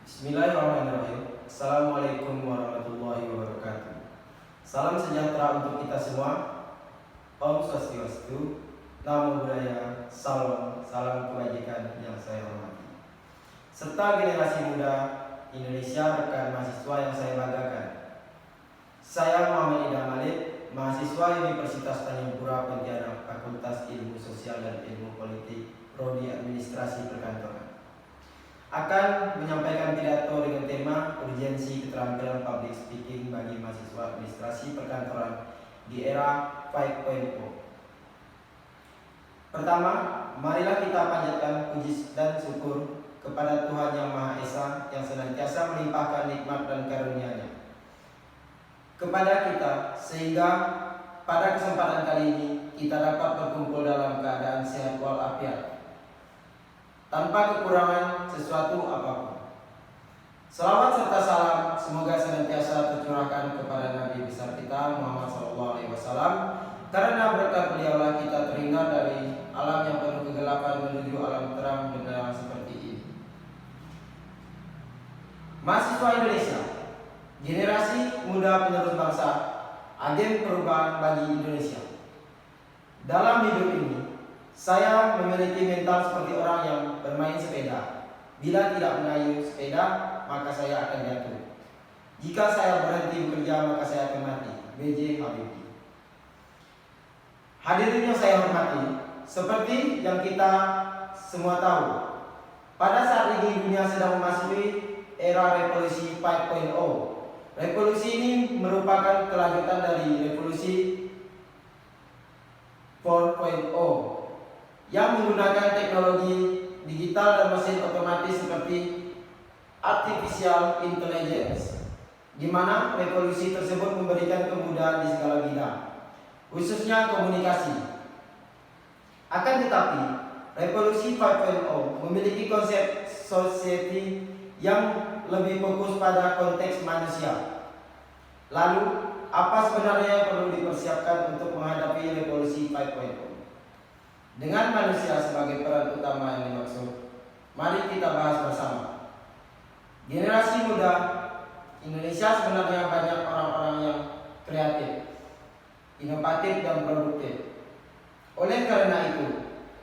Bismillahirrahmanirrahim. Assalamualaikum warahmatullahi wabarakatuh. Salam sejahtera untuk kita semua. Om Swastiastu, Namo Buddhaya, Salam kebajikan yang saya hormati. Serta generasi muda Indonesia, rekan mahasiswa yang saya banggakan. Saya Muhammad Ida Malik, mahasiswa Universitas Tanjung Pura Pontianak, Fakultas Ilmu Sosial dan Ilmu Politik, Prodi Administrasi Perkantoran, akan menyampaikan pidato dengan tema urgensi keterampilan public speaking bagi mahasiswa administrasi perkantoran di era 5.0. Pertama, marilah kita panjatkan puji dan syukur kepada Tuhan Yang Maha Esa yang senantiasa melimpahkan nikmat dan karunia-Nya kepada kita, sehingga pada kesempatan kali ini kita dapat berkumpul dalam keadaan sehat walafiat, tanpa kekurangan sesuatu apapun. Selawat serta salam semoga senantiasa tercurahkan kepada Nabi besar kita Muhammad SAW, karena berkat beliaulah kita terhindar dari alam yang penuh kegelapan menuju alam terang benderang seperti ini. Mahasiswa Indonesia, generasi muda penerus bangsa, agen perubahan bagi Indonesia. Dalam hidup ini, saya memiliki mental seperti orang yang bermain sepeda. Bila tidak mengayuh sepeda, maka saya akan jatuh. Jika saya berhenti bekerja, maka saya akan mati. B.J. Habibie. Hadirin yang saya hormati, seperti yang kita semua tahu, pada saat ini dunia sedang memasuki era revolusi 5.0. Revolusi ini merupakan kelanjutan dari revolusi 4.0 yang menggunakan teknologi digital dan mesin otomatis seperti artificial intelligence, di mana revolusi tersebut memberikan kemudahan di segala bidang, khususnya komunikasi. Akan tetapi, revolusi 5.0 memiliki konsep society yang lebih fokus pada konteks manusia. Lalu, apa sebenarnya yang perlu dipersiapkan untuk menghadapi revolusi 5.0? Dengan manusia sebagai peran utama yang dimaksud, mari kita bahas bersama. Generasi muda Indonesia sebenarnya banyak orang-orang yang kreatif, inovatif, dan produktif. Oleh karena itu,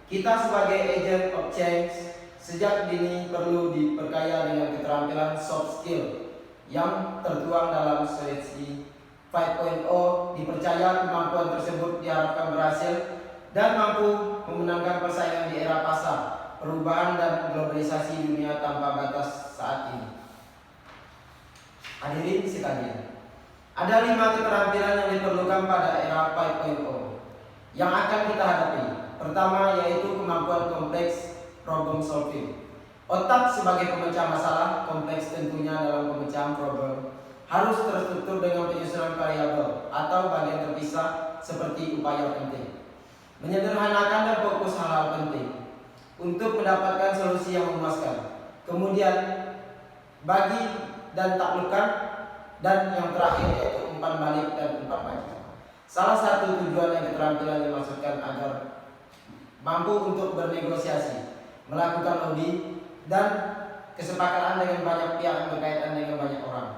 kita sebagai agent of change sejak dini perlu diperkaya dengan keterampilan soft skill yang tertuang dalam strategi 5.0. Dipercaya kemampuan tersebut diharapkan berhasil dan mampu memenangkan persaingan di era pasar, perubahan dan globalisasi dunia tanpa batas saat ini. Hadirin sekalian, ada 5 keterampilan yang diperlukan pada era 5.0 yang akan kita hadapi. Pertama, yaitu kemampuan kompleks problem solving. Otak sebagai pemecah masalah kompleks tentunya dalam pemecahan problem harus terstruktur dengan penyusunan variabel atau bagian terpisah seperti upaya penting. Menyederhanakan dan fokus hal-hal penting untuk mendapatkan solusi yang memuaskan. Kemudian bagi dan taklukkan, dan yang terakhir yaitu umpan balik dan umpan balik. Salah satu tujuan yang keterampilan dimaksudkan agar mampu untuk bernegosiasi, melakukan lobby, dan kesepakatan dengan banyak pihak yang berkaitan dengan banyak orang.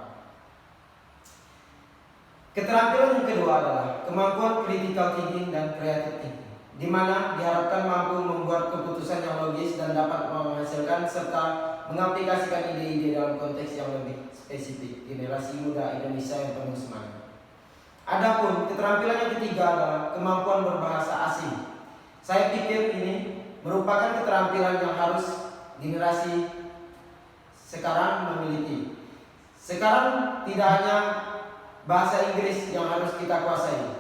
Keterampilan yang kedua adalah kemampuan critical thinking dan creative thinking, di mana diharapkan mampu membuat keputusan yang logis dan dapat menghasilkan serta mengaplikasikan ide-ide dalam konteks yang lebih spesifik. Generasi muda Indonesia yang penuh semangat. Adapun keterampilan yang ketiga adalah kemampuan berbahasa asing. Saya pikir ini merupakan keterampilan yang harus generasi sekarang memiliki. Sekarang tidak hanya bahasa Inggris yang harus kita kuasai,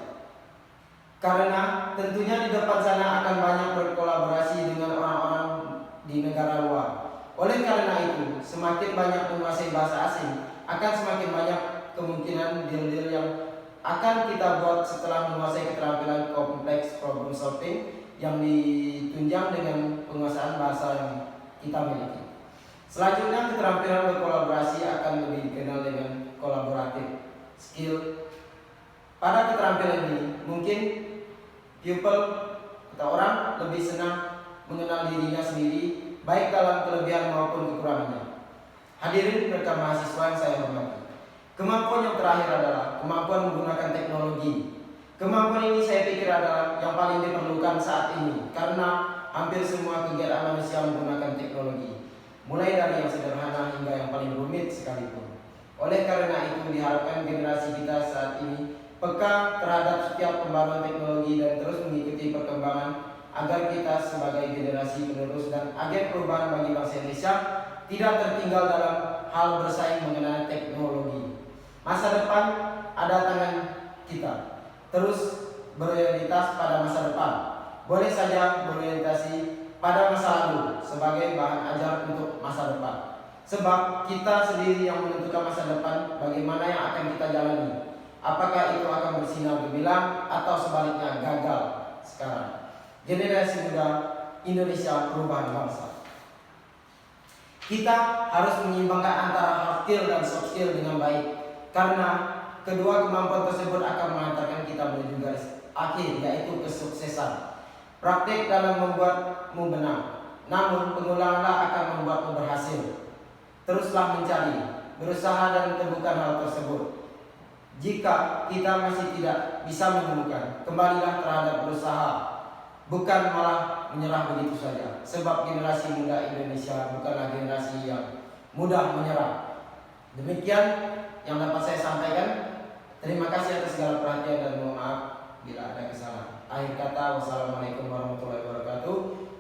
karena tentunya di depan sana akan banyak berkolaborasi dengan orang-orang di negara luar. Oleh karena itu, semakin banyak menguasai bahasa asing, akan semakin banyak kemungkinan deal-deal yang akan kita buat setelah menguasai keterampilan kompleks problem solving yang ditunjang dengan penguasaan bahasa yang kita miliki. Selanjutnya, keterampilan berkolaborasi akan lebih dikenal dengan kolaboratif skill. Pada keterampilan ini, mungkin pupil atau orang lebih senang mengenal dirinya sendiri, baik dalam kelebihan maupun kekurangannya. Hadirin rekan mahasiswa yang saya hormati. Kemampuan yang terakhir adalah kemampuan menggunakan teknologi. Kemampuan ini saya pikir adalah yang paling diperlukan saat ini karena hampir semua kegiatan manusia menggunakan teknologi, mulai dari yang sederhana hingga yang paling rumit sekalipun. Oleh karena itu diharapkan generasi kita saat ini peka terhadap setiap pembaruan teknologi dan terus mengikuti perkembangan agar kita sebagai generasi penerus dan agen perubahan bagi bangsa Indonesia tidak tertinggal dalam hal bersaing mengenai teknologi. Masa depan ada tangan kita. Terus berorientasi pada masa depan. Boleh saja berorientasi pada masa lalu sebagai bahan ajar untuk masa depan. Sebab kita sendiri yang menentukan masa depan bagaimana yang akan kita jalani. Apakah itu akan bersinar gemilang atau sebaliknya gagal sekarang. Generasi muda Indonesia perubahan bangsa. Kita harus menyeimbangkan antara hard skill dan soft skill dengan baik, karena kedua kemampuan tersebut akan mengantarkan kita menuju garis akhir, yaitu kesuksesan. Praktik dalam membuatmu benar, namun pengulanganlah akan membuatmu berhasil. Teruslah mencari, berusaha dan temukan hal tersebut. Jika kita masih tidak bisa menemukan, kembalilah terhadap berusaha, bukan malah menyerah begitu saja. Sebab generasi muda Indonesia bukanlah generasi yang mudah menyerah. Demikian yang dapat saya sampaikan. Terima kasih atas segala perhatian dan mohon maaf bila ada kesalahan. Akhir kata, wassalamualaikum warahmatullahi wabarakatuh.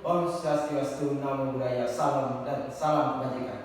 Om Swastiastu, Namo Buddhaya, salam dan salam kebajikan.